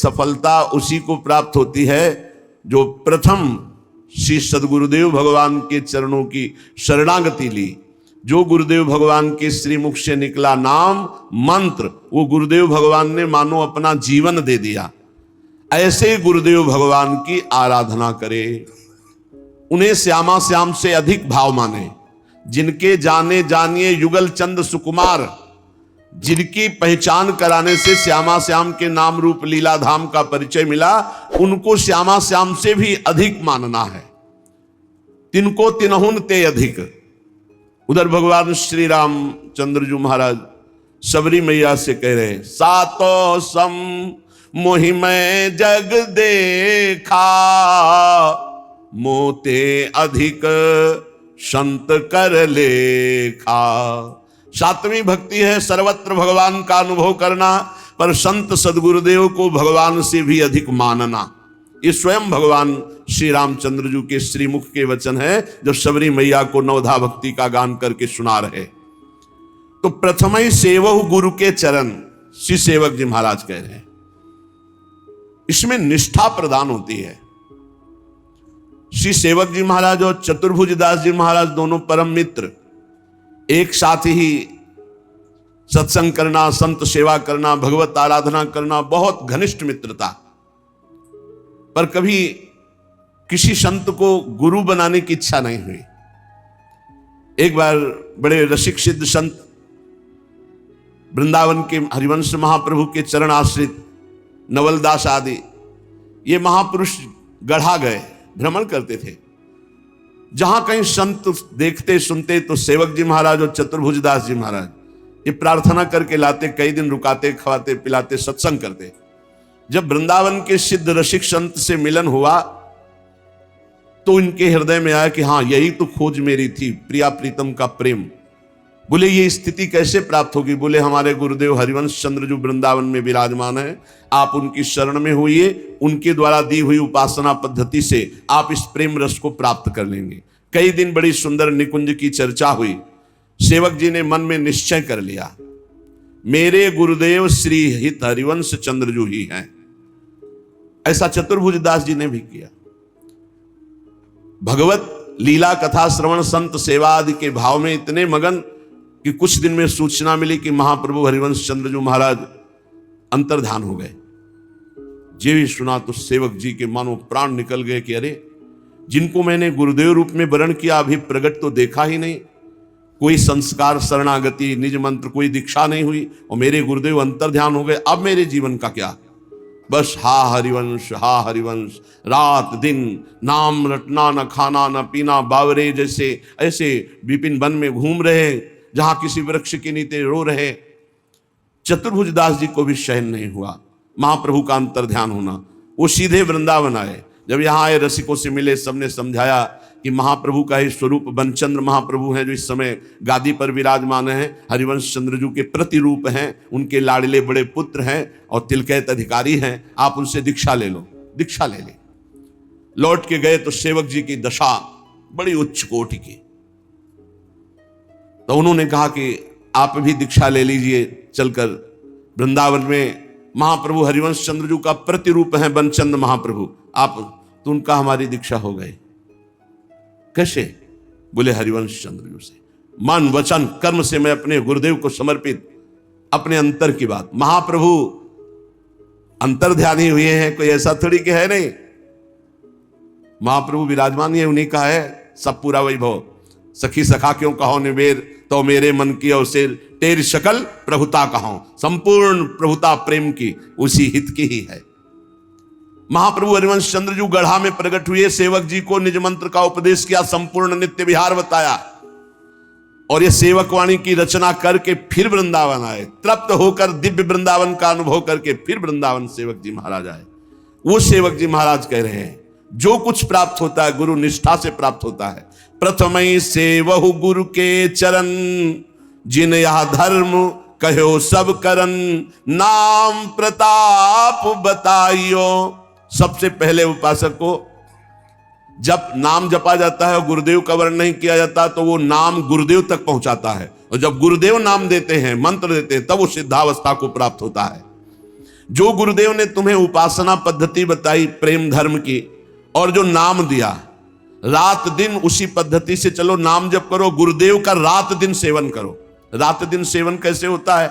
सफलता उसी को प्राप्त होती है जो प्रथम श्री सद्गुरुदेव भगवान के चरणों की शरणागति ली। जो गुरुदेव भगवान के श्रीमुख से निकला नाम मंत्र, वो गुरुदेव भगवान ने मानो अपना जीवन दे दिया। ऐसे गुरुदेव भगवान की आराधना करे, उन्हें श्यामा श्याम से अधिक भाव माने, जिनके जाने जानिए युगल चंद सुकुमार, जिनकी पहचान कराने से श्यामा श्याम के नाम रूप लीला धाम का परिचय मिला, उनको श्यामा श्याम से भी अधिक मानना है। तिनको तिनहुन ते अधिक। उधर भगवान श्री रामचंद्र जी महाराज सबरी मैया से कह रहे हैं, सातो सम मोहि मैं जग देखा, मोते अधिक संत कर लेखा। सातवीं भक्ति है सर्वत्र भगवान का अनुभव करना, पर संत सदगुरुदेव को भगवान से भी अधिक मानना। ये स्वयं भगवान श्री रामचंद्र जी के श्रीमुख के वचन है, जो सबरी मैया को नवधा भक्ति का गान करके सुना रहे। तो प्रथम ही सेवहु गुरु के चरण, श्री सेवक जी महाराज कह रहे हैं। इसमें निष्ठा प्रदान होती है। श्री सेवक जी महाराज और चतुर्भुज दास जी महाराज दोनों परम मित्र, एक साथ ही सत्संग करना, संत सेवा करना, भगवत आराधना करना, बहुत घनिष्ठ मित्रता। पर कभी किसी संत को गुरु बनाने की इच्छा नहीं हुई। एक बार बड़े रसिक सिद्ध संत वृंदावन के हरिवंश महाप्रभु के चरण आश्रित नवलदास आदि ये महापुरुष गढ़ा गए, भ्रमण करते थे। जहां कहीं संत देखते सुनते तो सेवक जी महाराज और चतुर्भुज दास जी महाराज ये प्रार्थना करके लाते, कई दिन रुकाते, खवाते, पिलाते, सत्संग करते। जब वृंदावन के सिद्ध रसिक संत से मिलन हुआ तो इनके हृदय में आया कि हाँ, यही तो खोज मेरी थी, प्रिया प्रीतम का प्रेम। बोले ये स्थिति कैसे प्राप्त होगी? बोले हमारे गुरुदेव हरिवंश चंद्र जो वृंदावन में विराजमान है, आप उनकी शरण में होइए, उनके द्वारा दी हुई उपासना पद्धति से आप इस प्रेम रस को प्राप्त कर लेंगे। कई दिन बड़ी सुंदर निकुंज की चर्चा हुई। सेवक जी ने मन में निश्चय कर लिया, मेरे गुरुदेव श्री हित हरिवंश चंद्र जो ही हैं। ऐसा चतुर्भुज दास जी ने भी किया। भगवत लीला कथा श्रवण संत सेवा आदि के भाव में इतने मगन कि कुछ दिन में सूचना मिली कि महाप्रभु हरिवंश चंद्र जी महाराज अंतर्धान हो गए। जे भी सुना तो सेवक जी के मानो प्राण निकल गए कि अरे, जिनको मैंने गुरुदेव रूप में वरण किया अभी प्रकट तो देखा ही नहीं, कोई संस्कार शरणागति निज मंत्र कोई दीक्षा नहीं हुई और मेरे गुरुदेव अंतर्ध्यान हो गए। अब मेरे जीवन का क्या? बस हा हरिवंश, हा हरिवंश, रात दिन नाम रटना, न खाना न पीना, बावरे जैसे ऐसे विपिन वन में घूम रहे, जहां किसी वृक्ष के नीचे रो रहे। चतुर्भुज दास जी को भी सहन नहीं हुआ महाप्रभु का अंतर्ध्यान होना। वो सीधे वृंदावन आए। जब यहाँ आए रसिकों से मिले, सबने समझाया कि महाप्रभु का ही स्वरूप बनचंद्र महाप्रभु हैं, जो इस समय गादी पर विराजमान हैं, हरिवंश चंद्र जी के प्रतिरूप हैं, उनके लाडले बड़े पुत्र हैं और तिलकैत अधिकारी हैं। आप उनसे दीक्षा ले लो। दीक्षा ले ले। लौट के गए तो सेवक जी की दशा बड़ी उच्च कोटि की। तो उन्होंने कहा कि आप भी दीक्षा ले लीजिए चलकर। वृंदावन में महाप्रभु हरिवंश चंद्र जी का प्रतिरूप है बनचंद महाप्रभु, आप तो उनका हमारी दीक्षा हो गए। कैसे? बोले हरिवंश चंद्र जी से मन वचन कर्म से मैं अपने गुरुदेव को समर्पित, अपने अंतर की बात। महाप्रभु अंतर्ध्यानी हुए हैं, कोई ऐसा थोड़ी कि है नहीं। महाप्रभु विराजमान है, उन्हीं का है सब पूरा वैभव। सखी सखा क्यों कहो निवेद, तो मेरे मन की और से तेरी शकल प्रभुता कहो। संपूर्ण प्रभुता प्रेम की उसी हित की ही है। महाप्रभु हरिवंश चंद्र जी गढ़ा में प्रकट हुए, सेवक जी को निज मंत्र का उपदेश किया, संपूर्ण नित्य विहार बताया और ये सेवक वाणी की रचना करके फिर वृंदावन आए। तृप्त होकर दिव्य वृंदावन का अनुभव करके फिर वृंदावन सेवक जी महाराज आए। वो सेवक जी महाराज कह रहे हैं, जो कुछ प्राप्त होता है गुरु निष्ठा से प्राप्त होता है। प्रथमई सेवहु गुरु के चरण, जिन यह धर्म कहो सब करन, नाम प्रताप बताइयो। सबसे पहले उपासक को जब नाम जपा जाता है, गुरुदेव का वर्ण नहीं किया जाता, तो वो नाम गुरुदेव तक पहुंचाता है। और जब गुरुदेव नाम देते हैं, मंत्र देते हैं, तब वो सिद्धावस्था को प्राप्त होता है। जो गुरुदेव ने तुम्हें उपासना पद्धति बताई प्रेम धर्म की, और जो नाम दिया, रात दिन उसी पद्धति से चलो, नाम जप करो, गुरुदेव का रात दिन सेवन करो। रात दिन सेवन कैसे होता है?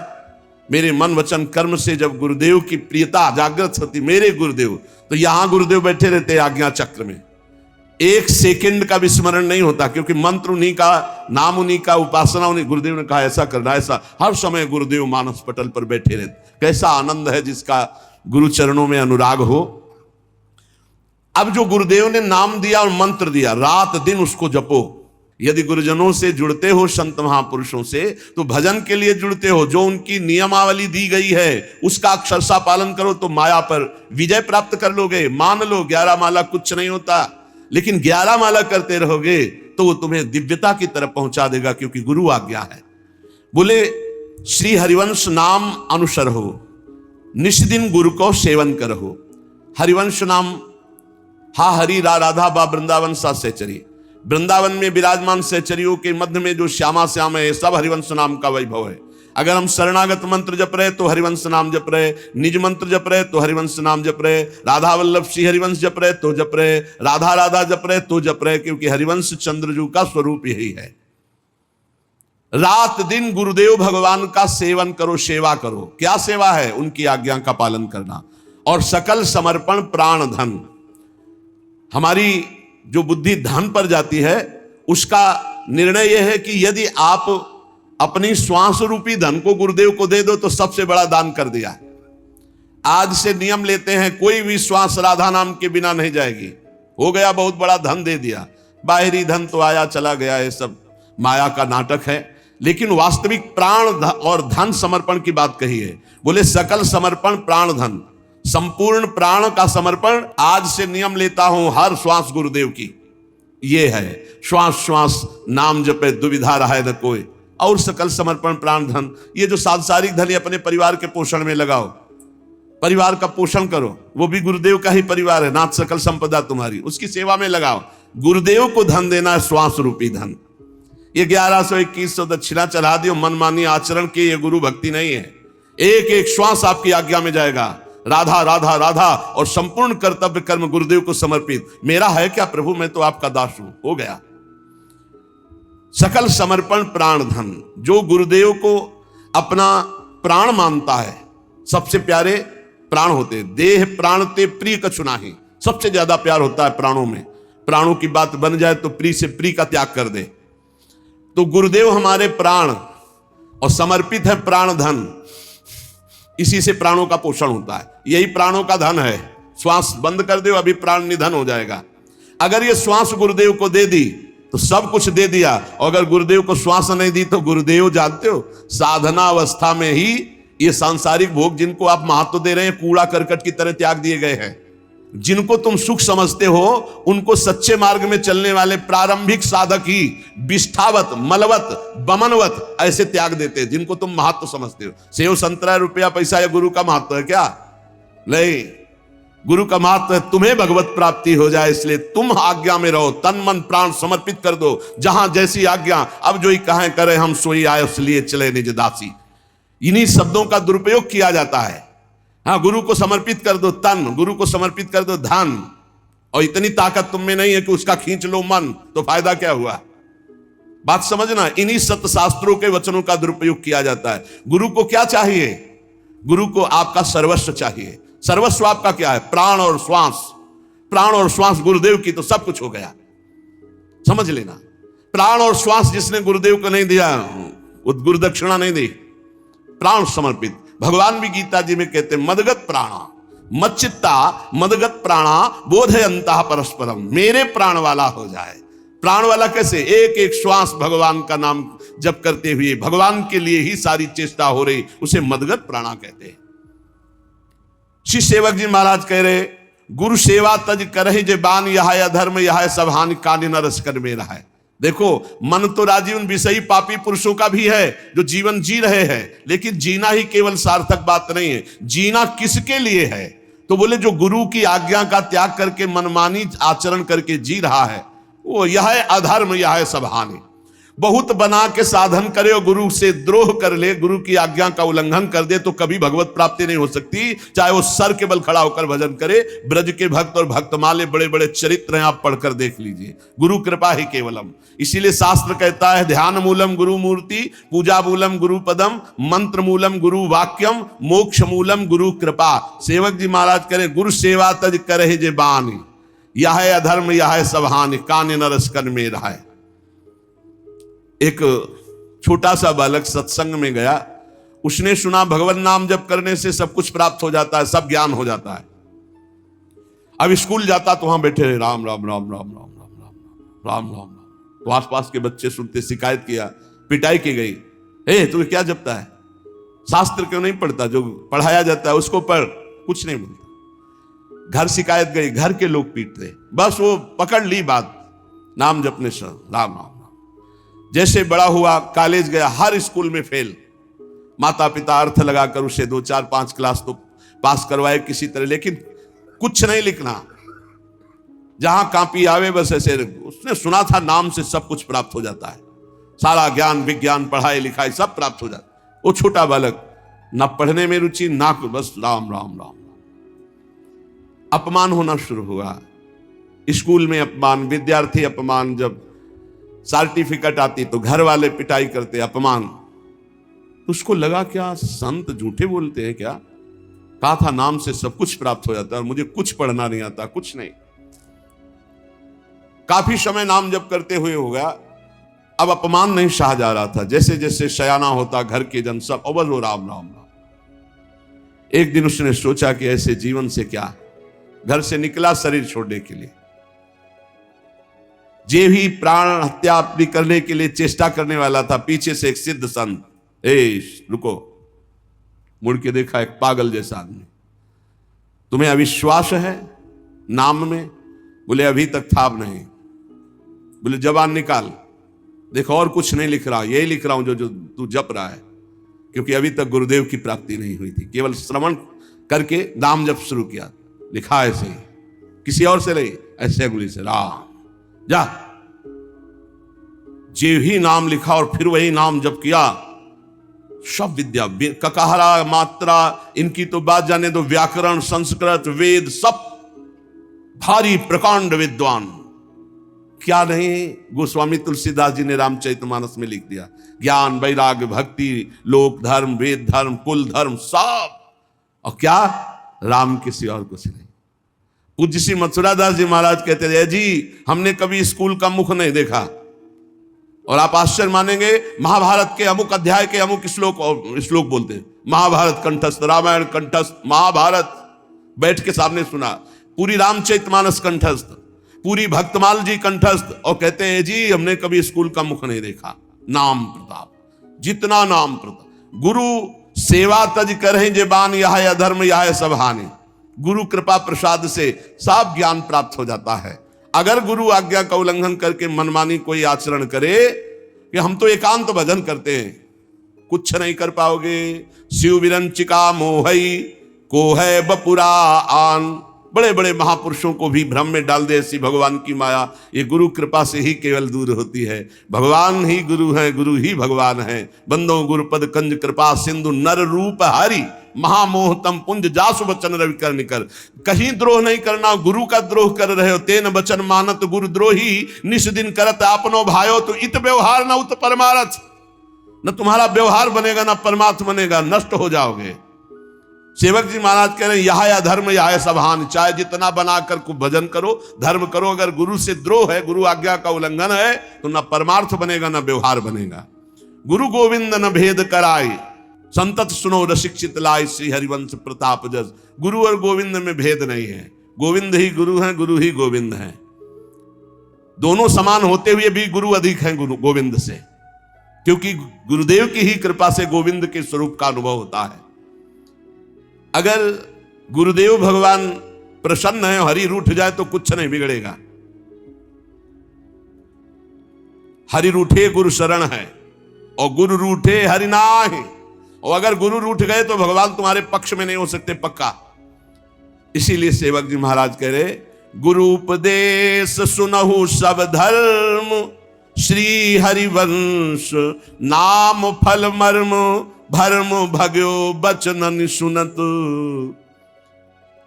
मेरे मन वचन कर्म से जब गुरुदेव की प्रियता जागृत होती, मेरे गुरुदेव, तो यहां गुरुदेव बैठे रहते आज्ञा चक्र में, एक सेकंड का विस्मरण नहीं होता, क्योंकि मंत्र उन्हीं का, नाम उन्हीं का, उपासना उन्हीं। गुरुदेव ने कहा ऐसा करना, ऐसा, हर समय गुरुदेव मानस पटल पर बैठे रहते। कैसा आनंद है जिसका गुरु चरणों में अनुराग हो। अब जो गुरुदेव ने नाम दिया और मंत्र दिया, रात दिन उसको जपो। यदि गुरुजनों से जुड़ते हो, संत महापुरुषों से, तो भजन के लिए जुड़ते हो, जो उनकी नियमावली दी गई है उसका अक्षरशः पालन करो तो माया पर विजय प्राप्त कर लोगे। मान लो 11 माला कुछ नहीं होता, लेकिन 11 माला करते रहोगे तो वो तुम्हें दिव्यता की तरफ पहुंचा देगा, क्योंकि गुरु आज्ञा है। बोले श्री हरिवंश नाम अनुसर हो, निष्दिन गुरु को सेवन करहो। हरिवंश नाम, हा हरि रा राधा बा वृंदावन सा सहचरी, वृंदावन में विराजमान सहचरियों के मध्य में जो श्यामा श्याम है, सब हरिवंश नाम का वैभव है। अगर हम शरणागत मंत्र जप रहे तो हरिवंश नाम जप रहे, निज मंत्र जप रहे तो हरिवंश नाम जप रहे, राधा वल्लभ श्री हरिवंश जप रहे तो जप रहे, राधा राधा जप रहे तो जप रहे, क्योंकि हरिवंश चंद्रजू का स्वरूप यही है। रात दिन गुरुदेव भगवान का सेवन करो, सेवा करो। क्या सेवा है? उनकी आज्ञा का पालन करना, और सकल समर्पण प्राण धन। हमारी जो बुद्धि धन पर जाती है, उसका निर्णय यह है कि यदि आप अपनी श्वास रूपी धन को गुरुदेव को दे दो तो सबसे बड़ा दान कर दिया। आज से नियम लेते हैं, कोई भी श्वास राधा नाम के बिना नहीं जाएगी। हो गया, बहुत बड़ा धन दे दिया, बाहरी धन तो आया चला गया, ये सब माया का नाटक है। लेकिन वास्तविक प्राण और धन समर्पण की बात कही है। बोले सकल समर्पण प्राण धन, संपूर्ण प्राण का समर्पण। आज से नियम लेता हूं, हर श्वास गुरुदेव की। ये है श्वास श्वास नाम जपे दुविधा रहा न कोई, और सकल समर्पण प्राण धन। ये जो सांसारिक धन अपने परिवार के पोषण में लगाओ, परिवार का पोषण करो, वो भी गुरुदेव का ही परिवार है। नाथ सकल संपदा तुम्हारी, उसकी सेवा में लगाओ। गुरुदेव को धन देना है, श्वास रूपी धन। ये 1100-2100 दक्षिणा चढ़ा दियो, मनमानी आचरण की ये गुरु भक्ति नहीं है। एक एक श्वास आपकी आज्ञा में जाएगा, राधा राधा राधा, और संपूर्ण कर्तव्य कर्म गुरुदेव को समर्पित। मेरा है क्या प्रभु, मैं तो आपका दास हूं, हो गया। सकल समर्पण प्राण धन, जो गुरुदेव को अपना प्राण मानता है, सबसे प्यारे प्राण होते, देह प्राण ते प्रिय कछु नाही। सबसे ज्यादा प्यार होता है प्राणों में। प्राणों की बात बन जाए तो प्रिय से प्रिय का त्याग कर दे। तो गुरुदेव हमारे प्राण, और समर्पित है प्राण धन। इसी से प्राणों का पोषण होता है, यही प्राणों का धन है। श्वास बंद कर दो, अभी प्राण निधन हो जाएगा। अगर ये श्वास गुरुदेव को दे दी तो सब कुछ दे दिया, और अगर गुरुदेव को श्वास नहीं दी तो गुरुदेव, जानते हो, साधना अवस्था में ही ये सांसारिक भोग जिनको आप महत्व दे रहे हैं, कूड़ा करकट की तरह त्याग दिए गए हैं। जिनको तुम सुख समझते हो, उनको सच्चे मार्ग में चलने वाले प्रारंभिक साधक ही विष्ठावत, मलवत, बमनवत ऐसे त्याग देते हैं, जिनको तुम महत्व समझते हो। सेव संतरा रुपया पैसा या गुरु का महत्व है क्या? नहीं, गुरु का महत्व है तुम्हें भगवत प्राप्ति हो जाए, इसलिए तुम आज्ञा में रहो, तन मन प्राण समर्पित कर दो। जहां जैसी आज्ञा, अब जो ही कहें करें हम सोई आए इसलिए चले निज दासी। इन्हीं शब्दों का दुरुपयोग किया जाता है। हाँ, गुरु को समर्पित कर दो तन, गुरु को समर्पित कर दो धन, और इतनी ताकत तुम में नहीं है कि उसका खींच लो मन, तो फायदा क्या हुआ? बात समझना। इन्हीं सत्य शास्त्रों के वचनों का दुरुपयोग किया जाता है। गुरु को क्या चाहिए? गुरु को आपका सर्वस्व चाहिए। सर्वस्व आपका क्या है? प्राण और श्वास। प्राण और श्वास गुरुदेव की, तो सब कुछ हो गया। समझ लेना, प्राण और श्वास जिसने गुरुदेव को नहीं दिया, गुरु दक्षिणा नहीं दी, प्राण समर्पित। भगवान भी गीता जी में कहते हैं, मदगत प्राणा मच्चित्ता मदगत प्राणा बोधयंता परस्परम। मेरे प्राण वाला हो जाए। प्राण वाला कैसे? एक एक श्वास भगवान का नाम जप करते हुए भगवान के लिए ही सारी चेष्टा हो रही, उसे मदगत प्राणा कहते हैं। श्री सेवक जी महाराज कह रहे, गुरु सेवा तज करहि जे बान, यह अधर्म यह सब हानि कानि न रस कर में रहा है। देखो, मन तो राजीवन विषयी पापी पुरुषों का भी है जो जीवन जी रहे हैं, लेकिन जीना ही केवल सार्थक बात नहीं है। जीना किसके लिए है? तो बोले जो गुरु की आज्ञा का त्याग करके मनमानी आचरण करके जी रहा है, वो यह है अधर्म, यह है सब हानि। बहुत बना के साधन करे और गुरु से द्रोह कर ले, गुरु की आज्ञा का उल्लंघन कर दे तो कभी भगवत प्राप्ति नहीं हो सकती, चाहे वो सर के बल खड़ा होकर भजन करे। ब्रज के भक्त और भक्तमाले बड़े बड़े चरित्र हैं, आप पढ़कर देख लीजिए। गुरु कृपा ही केवलम, इसीलिए शास्त्र कहता है ध्यान मूलम गुरु मूर्ति, पूजा मूलम गुरु पदम, मंत्र मूलम गुरु वाक्यम, मोक्ष मूलम गुरु कृपा। सेवक जी महाराज करें गुरु सेवा तज करे जे बानी, यह है अधर्म यह है सब हानि, कान नरस कन में रहा है। एक छोटा सा बालक सत्संग में गया, उसने सुना भगवान नाम जप करने से सब कुछ प्राप्त हो जाता है, सब ज्ञान हो जाता है। अब स्कूल जाता तो वहां बैठे रहे राम राम राम राम राम राम राम राम राम। तो आसपास के बच्चे सुनते, शिकायत किया, पिटाई की गई, तुम्हें क्या जपता है, शास्त्र क्यों नहीं पढ़ता, जो पढ़ाया जाता है उसको पढ़, कुछ नहीं बोलता। घर शिकायत गई, घर के लोग पीट रहे, बस वो पकड़ ली बात, नाम जपने से राम राम। जैसे बड़ा हुआ कॉलेज गया, हर स्कूल में फेल, माता पिता अर्थ लगाकर उसे 2 4 5 क्लास तो पास करवाए किसी तरह, लेकिन कुछ नहीं लिखना, जहां कापी आवे बस ऐसे। उसने सुना था नाम से सब कुछ प्राप्त हो जाता है, सारा ज्ञान विज्ञान पढ़ाई लिखाई सब प्राप्त हो जाता। वो छोटा बालक, ना पढ़ने में रुचि ना, बस राम राम राम। अपमान होना शुरू हुआ, स्कूल में अपमान, विद्यार्थी अपमान, जब सर्टिफिकेट आती तो घर वाले पिटाई करते, अपमान। उसको लगा क्या संत झूठे बोलते हैं क्या, कहा था नाम से सब कुछ प्राप्त हो जाता है और मुझे कुछ पढ़ना नहीं आता, कुछ नहीं। काफी समय नाम जप करते हुए हो गया, अब अपमान नहीं सहा जा रहा था। जैसे जैसे शयाना होता घर के जन सब अवल हो राम राम राम। एक दिन उसने सोचा कि ऐसे जीवन से क्या, घर से निकला शरीर छोड़ने के लिए। जे भी प्राण हत्या अपनी करने के लिए चेष्टा करने वाला था, पीछे से एक सिद्ध संत, रुको, मुड़ के देखा, एक पागल जैसा आदमी, तुम्हें अविश्वास है नाम में? बोले अभी तक था नहीं। बोले जबान निकाल, देखो और कुछ नहीं लिख रहा, यही लिख रहा हूं जो तू जप रहा है, क्योंकि अभी तक गुरुदेव की प्राप्ति नहीं हुई थी। केवल श्रवण करके नाम जप शुरू किया, लिखा ऐसे ही, किसी और से नहीं, ऐसे अंगुली से राम जा। जे ही नाम लिखा और फिर वही नाम जप किया, सब विद्या, ककाहरा मात्रा इनकी तो बात जाने दो, व्याकरण संस्कृत वेद सब भारी प्रकांड विद्वान, क्या नहीं गोस्वामी तुलसीदास जी ने रामचरितमानस में लिख दिया। ज्ञान वैराग्य भक्ति लोक धर्म वेद धर्म कुल धर्म सब, और क्या राम के सिवा और कुछ नहीं। पूज्य श्री मथुरादास जी महाराज कहते थे, जी हमने कभी स्कूल का मुख नहीं देखा, और आप आश्चर्य मानेंगे महाभारत के अमुक अध्याय के अमुक श्लोक बोलते हैं, महाभारत कंठस्थ, रामायण कंठस्थ, महाभारत बैठ के सामने सुना, पूरी रामचरितमानस कंठस्थ, पूरी भक्तमाल जी कंठस्थ, और कहते हैं जी हमने कभी स्कूल का मुख नहीं देखा। नाम प्रताप, जितना नाम प्रताप, गुरु सेवा तज करें जे बान, यह है अधर्म यह है सब हानि। गुरु कृपा प्रसाद से सब ज्ञान प्राप्त हो जाता है। अगर गुरु आज्ञा का उल्लंघन करके मनमानी कोई आचरण करे कि हम तो एकांत भजन करते हैं, कुछ नहीं कर पाओगे। शिव विरंचिका मोहई को है बपुरा आन, बड़े बड़े महापुरुषों को भी भ्रम में डाल दे ऐसी भगवान की माया, ये गुरु कृपा से ही केवल दूर होती है। भगवान ही गुरु है, गुरु ही भगवान है। बंदो गुरुपद कंज कृपा सिंधु नर रूप हरि, महामोहतम पुंज जासु बचन रवि कर निकर। कहीं द्रोह नहीं करना, गुरु का द्रोह कर रहे हो, तेन बचन मानत गुरु द्रोही, निस दिन करत आपनो भायो, तो इत व्यवहार न उत परमारथ। न तुम्हारा व्यवहार बनेगा न परमार्थ बनेगा, नष्ट हो जाओगे। सेवक जी महाराज कह रहे हैं यह है धर्म यह है सब हानि, चाहे जितना बनाकर को भजन करो धर्म करो, अगर गुरु से द्रोह है, गुरु आज्ञा का उल्लंघन है, तो न परमार्थ बनेगा न व्यवहार बनेगा। गुरु गोविंद न भेद कराई, संतत सुनो रसिक्षित लाई, श्री हरिवंश प्रताप जस। गुरु और गोविंद में भेद नहीं है, गोविंद ही गुरु है, गुरु ही गोविंद है। दोनों समान होते हुए भी गुरु अधिक है गुरु गोविंद से, क्योंकि गुरुदेव की ही कृपा से गोविंद के स्वरूप का अनुभव होता है। अगर गुरुदेव भगवान प्रसन्न है, हरि रूठ जाए तो कुछ नहीं बिगड़ेगा। हरि रूठे गुरु शरण है, और गुरु रूठे हरि नाहि। और अगर गुरु रूठ गए तो भगवान तुम्हारे पक्ष में नहीं हो सकते पक्का। इसीलिए सेवक जी महाराज कह रहे, गुरु उपदेश सुनहु सब धर्म, श्री हरिवंश नाम फल मर्म भर्म भग्यो बचन सुनत।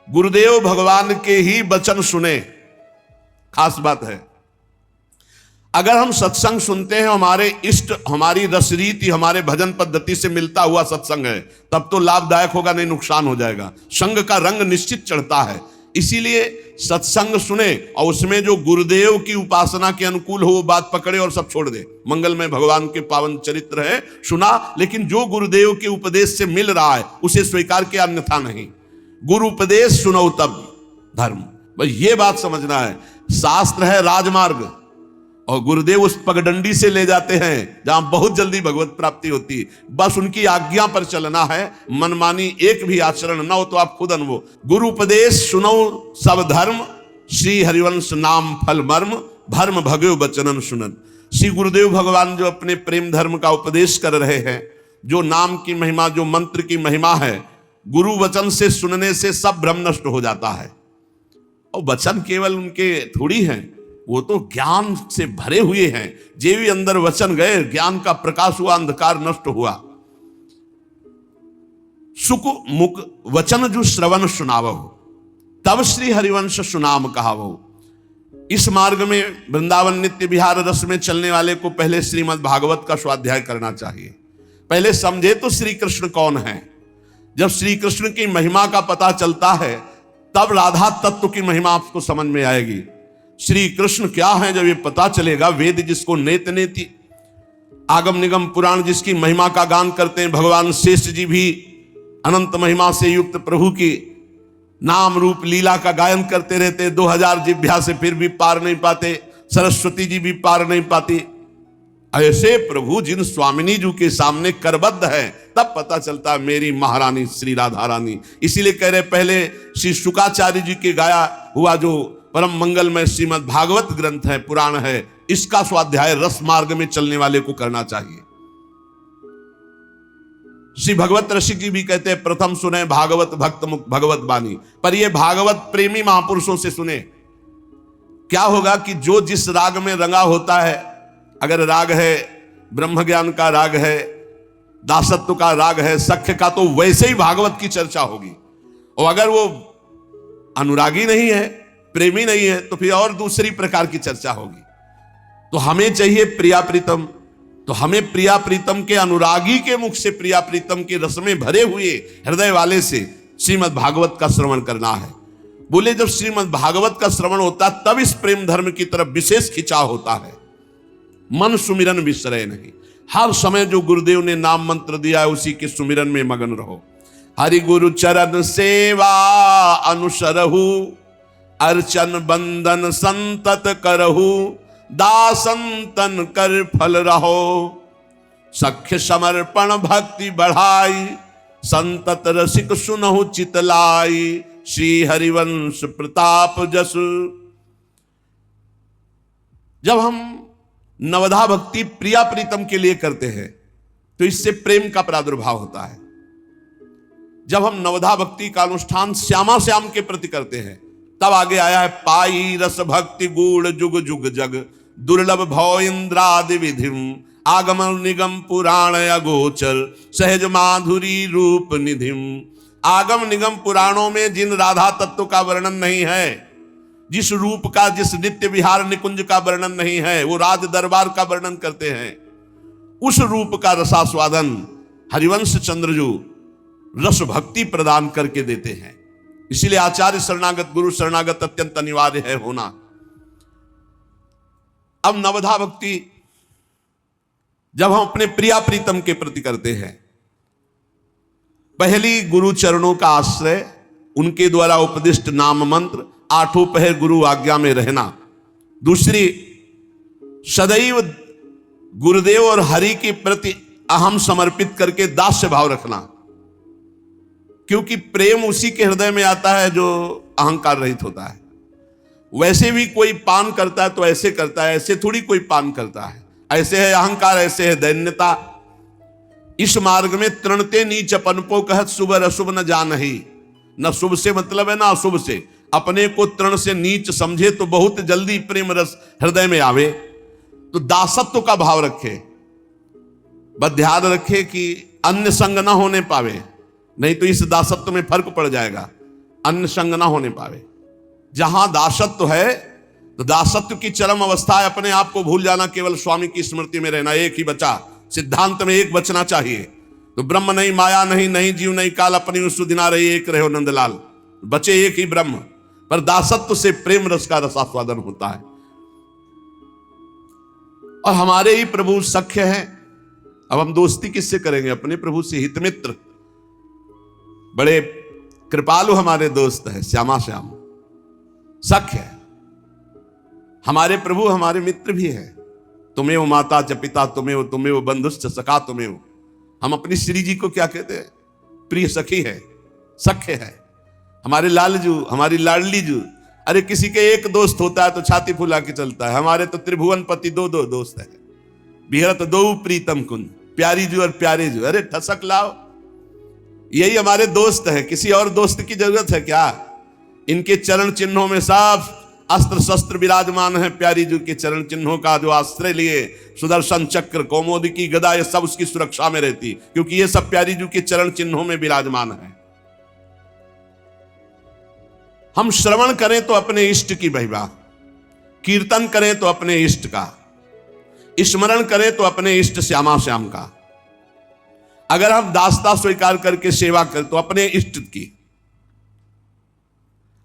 गुरुदेव भगवान के ही वचन सुने, खास बात है। अगर हम सत्संग सुनते हैं, हमारे इष्ट, हमारी रसरीति, हमारे भजन पद्धति से मिलता हुआ सत्संग है, तब तो लाभदायक होगा, नहीं नुकसान हो जाएगा। संग का रंग निश्चित चढ़ता है। इसीलिए सत्संग सुने और उसमें जो गुरुदेव की उपासना के अनुकूल हो वो बात पकड़े और सब छोड़ दे। मंगलमय भगवान के पावन चरित्र है, सुना, लेकिन जो गुरुदेव के उपदेश से मिल रहा है उसे स्वीकार किया, अन्यथा नहीं। गुरु उपदेश सुनो तब धर्म, बस ये बात समझना है। शास्त्र है राजमार्ग और गुरुदेव उस पगडंडी से ले जाते हैं जहां बहुत जल्दी भगवत प्राप्ति होती है। बस उनकी आज्ञा पर चलना है, मनमानी एक भी आचरण ना हो तो आप खुद अनुभव। गुरु उपदेश सुनो सब धर्म, श्री हरिवंश नाम फल मर्म भर्म भग्यो बचनन सुनन। श्री गुरुदेव भगवान जो अपने प्रेम धर्म का उपदेश कर रहे हैं, जो नाम की महिमा, जो मंत्र की महिमा है, गुरु वचन से सुनने से सब भ्रम नष्ट हो जाता है। और वचन केवल उनके थोड़ी हैं, वो तो ज्ञान से भरे हुए हैं। जे भी अंदर वचन गए, ज्ञान का प्रकाश हुआ, अंधकार नष्ट हुआ। सुख मुख वचन जो श्रवण सुनावो, तब श्री हरिवंश सुनाम कहावो। इस मार्ग में वृंदावन नित्य विहार रस में चलने वाले को पहले श्रीमद् भागवत का स्वाध्याय करना चाहिए। पहले समझे तो श्री कृष्ण कौन है। जब श्री कृष्ण की महिमा का पता चलता है, तब राधा तत्व की महिमा आपको समझ में आएगी। श्री कृष्ण क्या है जब ये पता चलेगा, वेद जिसको नेत नेति, आगम निगम पुराण जिसकी महिमा का गान करते हैं, भगवान शेष जी भी अनंत महिमा से युक्त प्रभु की नाम रूप लीला का गायन करते रहते, 2000 जिभ्या से फिर भी पार नहीं पाते, सरस्वती जी भी पार नहीं पाती। ऐसे प्रभु जिन स्वामिनी जी के सामने करबद्ध है, तब पता चलता है मेरी महारानी श्री राधा रानी। इसीलिए कह रहे, पहले श्री शुकाचार्य जी के गाया हुआ जो परम मंगलमय श्रीमद् भागवत ग्रंथ है, पुराण है, इसका स्वाध्याय रस मार्ग में चलने वाले को करना चाहिए। श्री भगवत रसिक जी भी कहते हैं, प्रथम सुने भागवत भक्त मुख भगवत बानी। पर ये भागवत प्रेमी महापुरुषों से सुने। क्या होगा कि जो जिस राग में रंगा होता है, अगर राग है ब्रह्म ज्ञान का राग है, दासत्व का राग है, सख्य का, तो वैसे ही भागवत की चर्चा होगी। और अगर वो अनुरागी नहीं है, प्रेमी नहीं है, तो फिर और दूसरी प्रकार की चर्चा होगी। तो हमें चाहिए प्रिया प्रीतम, तो हमें प्रिया प्रीतम के अनुरागी के मुख से, प्रिया प्रीतम के रस में भरे हुए हृदय वाले से श्रीमद् भागवत का श्रवण करना है। बोले जब श्रीमद् भागवत का श्रवण होता है, तब इस प्रेम धर्म की तरफ विशेष खिंचाव होता है। मन सुमिरन विसरे नहीं, हर समय जो गुरुदेव ने नाम मंत्र दिया है उसी के सुमिरन में मगन रहो। हरि गुरु चरण सेवा अनुसरहु, अर्चन बंदन संतत करहु, दासंतन कर फल रहो। सख्य समर्पण भक्ति बढ़ाई, संतत रसिक सुनहु चितलाई, श्री हरिवंश प्रताप जस। जब हम नवधा भक्ति प्रिया प्रीतम के लिए करते हैं तो इससे प्रेम का प्रादुर्भाव होता है। जब हम नवधा भक्ति का अनुष्ठान श्यामा श्याम के प्रति करते हैं, तब आगे आया है, पाई रस भक्ति गूढ़ जुग जुग जग, दुर्लभ भव इंद्रादि विधिम, आगम निगम पुराण अगोचर, सहज माधुरी रूप निधिम। आगम निगम पुराणों में जिन राधा तत्व का वर्णन नहीं है, जिस रूप का, जिस नित्य विहार निकुंज का वर्णन नहीं है, वो राज दरबार का वर्णन करते हैं। उस रूप का रसास्वादन हरिवंश चंद्रजू रस भक्ति प्रदान करके देते हैं। इसीलिए आचार्य शरणागत, गुरु शरणागत अत्यंत अनिवार्य है होना। अब नवधा भक्ति जब हम अपने प्रिया प्रीतम के प्रति करते हैं, पहली गुरु चरणों का आश्रय, उनके द्वारा उपदिष्ट नाम मंत्र, आठों पहर गुरु आज्ञा में रहना। दूसरी, सदैव गुरुदेव और हरि के प्रति अहम समर्पित करके दास्य भाव रखना, क्योंकि प्रेम उसी के हृदय में आता है जो अहंकार रहित होता है। वैसे भी कोई पान करता है तो ऐसे करता है, ऐसे थोड़ी कोई पान करता है। ऐसे है अहंकार, ऐसे है दैन्यता। इस मार्ग में तृणते नीच अपनपो कहत, शुभ अशुभ न जानहि। न शुभ से मतलब है ना अशुभ से। अपने को तृण से नीच समझे तो बहुत जल्दी प्रेम रस हृदय में आवे। तो दासत्व का भाव रखे, बस ध्यान रखे कि अन्य संग ना होने पावे, नहीं तो इस दासत्व में फर्क पड़ जाएगा। अन्य संग ना होने पावे। जहां दासत्व है तो दासत्व की चरम अवस्था है अपने आप को भूल जाना, केवल स्वामी की स्मृति में रहना। एक ही बचा, सिद्धांत में एक बचना चाहिए। तो ब्रह्म नहीं, माया नहीं, नहीं जीव नहीं काल, अपनी उस दिना रही एक रहो नंदलाल, बचे एक ही ब्रह्म। पर दासत्व से प्रेम रस का रसास्वादन होता है। और हमारे ही प्रभु सख्य हैं। अब हम दोस्ती किससे करेंगे? अपने प्रभु से। हितमित्र बड़े कृपालु हमारे दोस्त हैं, श्यामा श्याम सख्य है। हमारे प्रभु हमारे मित्र भी हैं। तुम्हें माता च पिता तुम्हें बंधुश्च सखा तुम्हें। हम अपनी श्री जी को क्या कहते हैं? प्रिय सखी है, सख्य है। हमारे लालजू, हमारी लाडली जू। अरे किसी के एक दोस्त होता है तो छाती फुला के चलता है। हमारे तो त्रिभुवन पति दो दोस्त है। बिहरत दो प्रीतम कुंज, प्यारी जू और प्यारे जू। अरे ठसक लाओ, यही हमारे दोस्त है। किसी और दोस्त की जरूरत है क्या? इनके चरण चिन्हों में सब अस्त्र शस्त्र विराजमान है। प्यारी जू के चरण चिन्हों का जो आश्रय लिए, सुदर्शन चक्र, कौमोदकी गदा, ये सब उसकी सुरक्षा में रहती, क्योंकि ये सब प्यारी जू के चरण चिन्हों में विराजमान है। हम श्रवण करें तो अपने इष्ट की महिमा, कीर्तन करें तो अपने इष्ट का, स्मरण करें तो अपने इष्ट श्यामा श्याम का। अगर हम दासता स्वीकार करके सेवा करें तो अपने इष्ट की।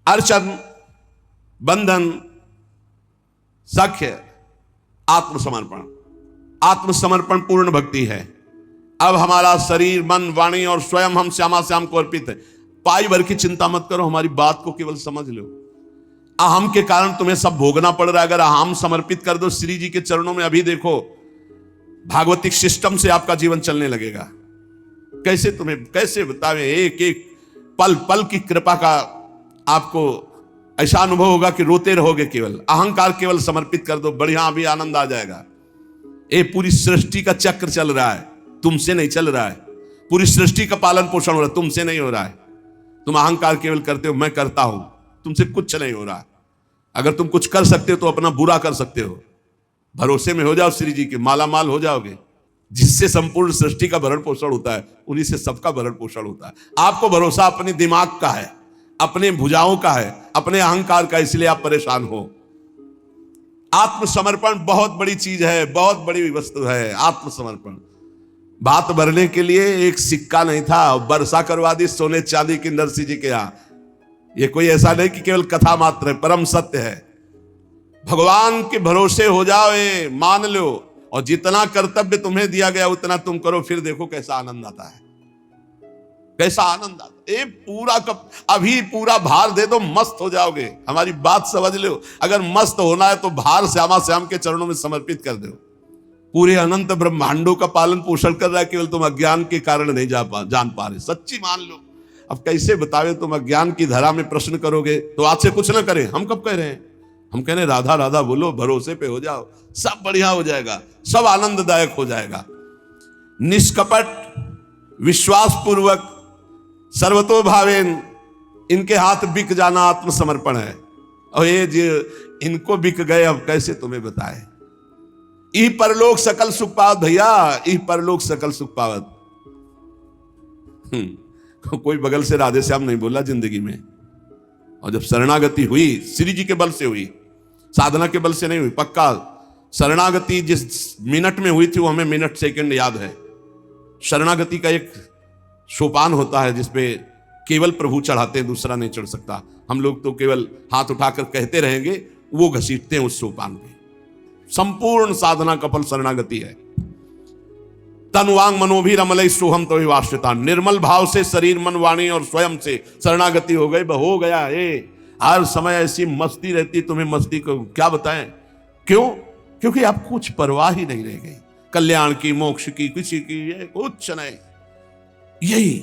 अर्चन, बंधन, सख्य, आत्मसमर्पण। आत्मसमर्पण पूर्ण भक्ति है। अब हमारा शरीर, मन, वाणी और स्वयं हम श्यामा श्याम को अर्पित है। पाई भर की चिंता मत करो, हमारी बात को केवल समझ लो। अहम के कारण तुम्हें सब भोगना पड़ रहा है। अगर अहम समर्पित कर दो श्री जी के चरणों में, अभी देखो भागवतिक सिस्टम से आपका जीवन चलने लगेगा। कैसे तुम्हें कैसे बतावे, एक एक पल पल की कृपा का आपको ऐसा अनुभव होगा कि रोते रहोगे। केवल अहंकार केवल समर्पित कर दो, बढ़िया अभी आनंद आ जाएगा। ये पूरी सृष्टि का चक्र चल रहा है, तुमसे नहीं चल रहा है। पूरी सृष्टि का पालन पोषण हो रहा है, तुमसे नहीं हो रहा है। तुम अहंकार केवल करते हो, मैं करता हूं, तुमसे कुछ नहीं हो रहा है। अगर तुम कुछ कर सकते हो तो अपना बुरा कर सकते हो। भरोसे में हो जाओ श्री जी के, माला माल हो जाओगे। जिससे संपूर्ण सृष्टि का भरण पोषण होता है, उन्हीं से सबका भरण पोषण होता है। आपको भरोसा अपने दिमाग का है, अपने भुजाओं का है, अपने अहंकार का, इसलिए आप परेशान हो। आत्मसमर्पण बहुत बड़ी चीज है, बहुत बड़ी वस्तु है आत्मसमर्पण। बात भरने के लिए एक सिक्का नहीं था, वर्षा करवा दी सोने चांदी की नरसिंह जी के यहां। ये कोई ऐसा नहीं कि केवल कथा मात्र है, परम सत्य है। भगवान के भरोसे हो जाओ, ये मान लो, और जितना कर्तव्य तुम्हें दिया गया उतना तुम करो। फिर देखो कैसा आनंद आता है, कैसा आनंद आता है। ये पूरा कप अभी पूरा भार दे दो, मस्त हो जाओगे। हमारी बात समझ लो। अगर मस्त होना है तो भार श्यामा श्याम के चरणों में समर्पित कर दो। पूरे अनंत ब्रह्मांडों का पालन पोषण कर रहा है, केवल तुम अज्ञान के कारण नहीं जान पा रहे। सच्ची मान लो। अब कैसे बतावे, तुम अज्ञान की धरा में प्रश्न करोगे तो आज से कुछ ना करें। हम कब कह रहे हैं? हम कह रहे हैं राधा राधा बोलो, भरोसे पे हो जाओ, सब बढ़िया हो जाएगा, सब आनंददायक हो जाएगा। निष्कपट, विश्वास पूर्वक, सर्वतो भावेन इनके हाथ बिक जाना आत्मसमर्पण है। और ये जो इनको बिक गए, अब कैसे तुम्हें बताए। ई परलोक सकल सुख पावत भैया, ई परलोक सकल सुख पावत। कोई बगल से राधे श्याम नहीं बोला जिंदगी में। और जब शरणागति हुई, श्री जी के बल से हुई, साधना के बल से नहीं हुई। पक्का शरणागति जिस मिनट में हुई थी वो हमें मिनट सेकंड याद है। शरणागति का एक सोपान होता है जिसपे केवल प्रभु चढ़ाते हैं, दूसरा नहीं चढ़ सकता। हम लोग तो केवल हाथ उठाकर कहते रहेंगे, वो घसीटते हैं उस सोपान पे। संपूर्ण साधना का फल शरणागति है। तनुवांग मनोभी रमलई सोहम तो वाश्रिता। निर्मल भाव से शरीर, मन, वाणी और स्वयं से शरणागति हो गई, हो गया। हर समय ऐसी मस्ती रहती, तुम्हें मस्ती को क्या बताएं। क्यों? क्योंकि आप कुछ परवाह ही नहीं रह गई। कल्याण की, मोक्ष की, किसी की, ये कुछ नहीं। यही